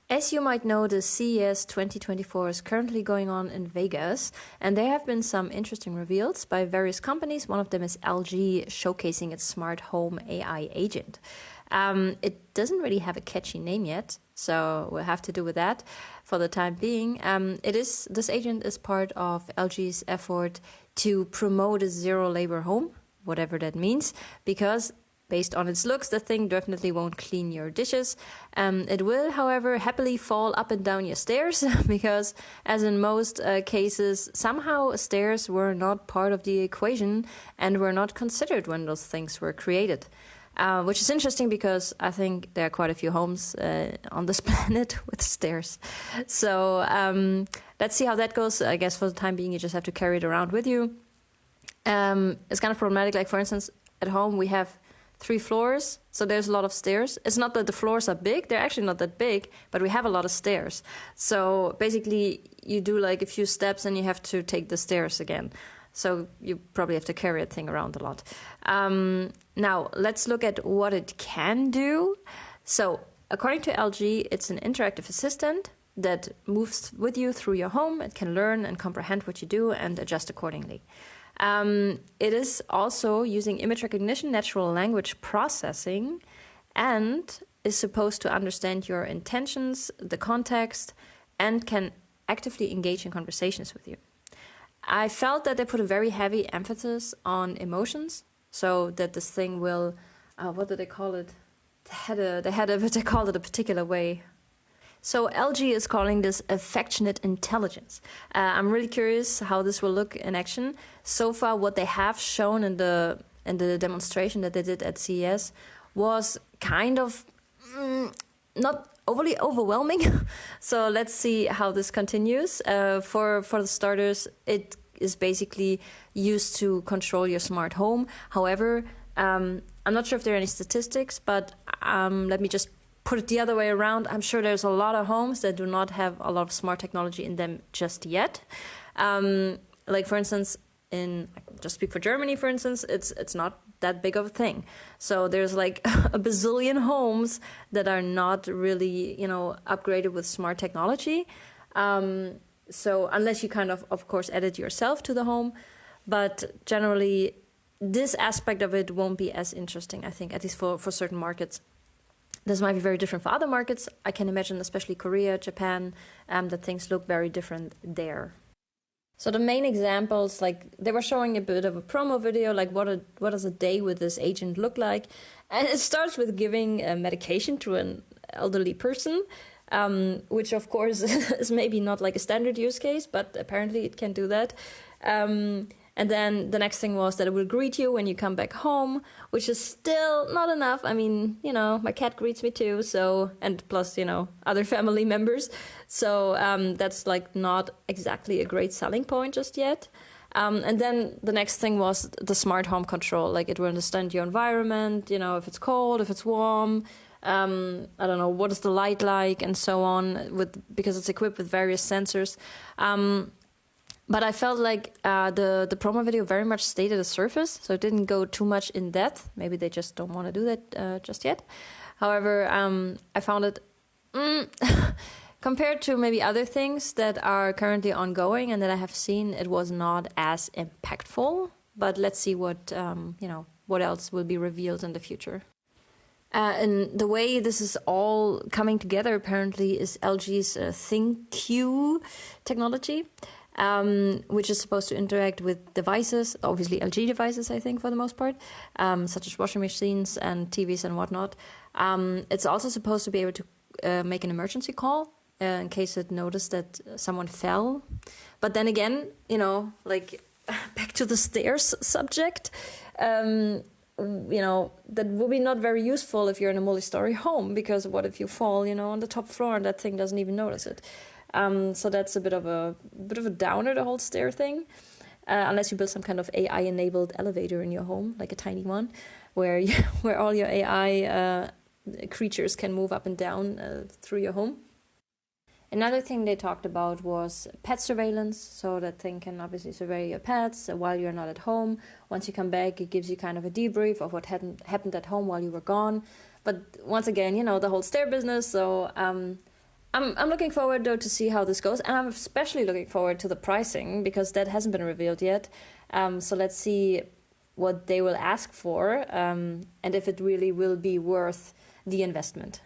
As you might know, the CES 2024 is currently going on in Vegas, and there have been some interesting reveals by various companies. One of them is LG showcasing its smart home AI agent. It doesn't really have a catchy name yet, so we'll have to do with that for the time being. This agent is part of LG's effort to promote a zero labor home, whatever that means, because based on its looks, the thing definitely won't clean your dishes. It will, however, happily fall up and down your stairs because, as in most cases, somehow stairs were not part of the equation and were not considered when those things were created. Which is interesting because I think there are quite a few homes on this planet with stairs. So let's see how that goes. I guess for the time being, you just have to carry it around with you. It's kind of problematic. Like, for instance, at home, we have 3 floors, so there's a lot of stairs. It's not that the floors are big, they're actually not that big, but we have a lot of stairs. So basically you do like a few steps and you have to take the stairs again. So you probably have to carry a thing around a lot. Now let's look at what it can do. So according to LG, it's an interactive assistant that moves with you through your home. It can learn and comprehend what you do and adjust accordingly. It is also using image recognition, natural language processing, and is supposed to understand your intentions, the context, and can actively engage in conversations with you. I felt that they put a very heavy emphasis on emotions, so that this thing will, what do they call it? They called it a particular way. So LG is calling this affectionate intelligence. I'm really curious how this will look in action. So far, what they have shown in the demonstration that they did at CES was kind of not overly overwhelming. So let's see how this continues. For the starters, it is basically used to control your smart home. However, I'm not sure if there are any statistics, but let me just put it the other way around. I'm sure there's a lot of homes that do not have a lot of smart technology in them just yet. Like, for instance, just speak for Germany, for instance, it's not that big of a thing. So there's like a bazillion homes that are not really, upgraded with smart technology. So unless you kind of course, add it yourself to the home. But generally, this aspect of it won't be as interesting, I think, at least for certain markets. This might be very different for other markets. I can imagine, especially Korea, Japan, that things look very different there. So the main examples, like they were showing a bit of a promo video, like what does a day with this agent look like? And it starts with giving medication to an elderly person, which of course is maybe not like a standard use case, but apparently it can do that. And then the next thing was that it will greet you when you come back home, which is still not enough. I mean, my cat greets me too, so, and plus, other family members. So that's like not exactly a great selling point just yet. And then the next thing was the smart home control. Like it will understand your environment, if it's cold, if it's warm, I don't know, what is the light like and so on, because it's equipped with various sensors. But I felt like the promo video very much stayed at the surface, so it didn't go too much in depth. Maybe they just don't want to do that just yet. However, I found it, compared to maybe other things that are currently ongoing and that I have seen, it was not as impactful. But let's see what else will be revealed in the future. And the way this is all coming together apparently is LG's ThinQ technology. Which is supposed to interact with devices, obviously LG devices, I think, for the most part, such as washing machines and TVs and whatnot. It's also supposed to be able to make an emergency call in case it noticed that someone fell. But then again, like back to the stairs subject, that will be not very useful if you're in a multi-story home, because what if you fall, on the top floor and that thing doesn't even notice it? So that's a bit of a downer, the whole stair thing, unless you build some kind of AI-enabled elevator in your home, like a tiny one, where all your AI creatures can move up and down through your home. Another thing they talked about was pet surveillance. So that thing can obviously survey your pets while you're not at home. Once you come back, it gives you kind of a debrief of what happened at home while you were gone. But once again, the whole stair business. So I'm looking forward though to see how this goes, and I'm especially looking forward to the pricing because that hasn't been revealed yet. So let's see what they will ask for, and if it really will be worth the investment.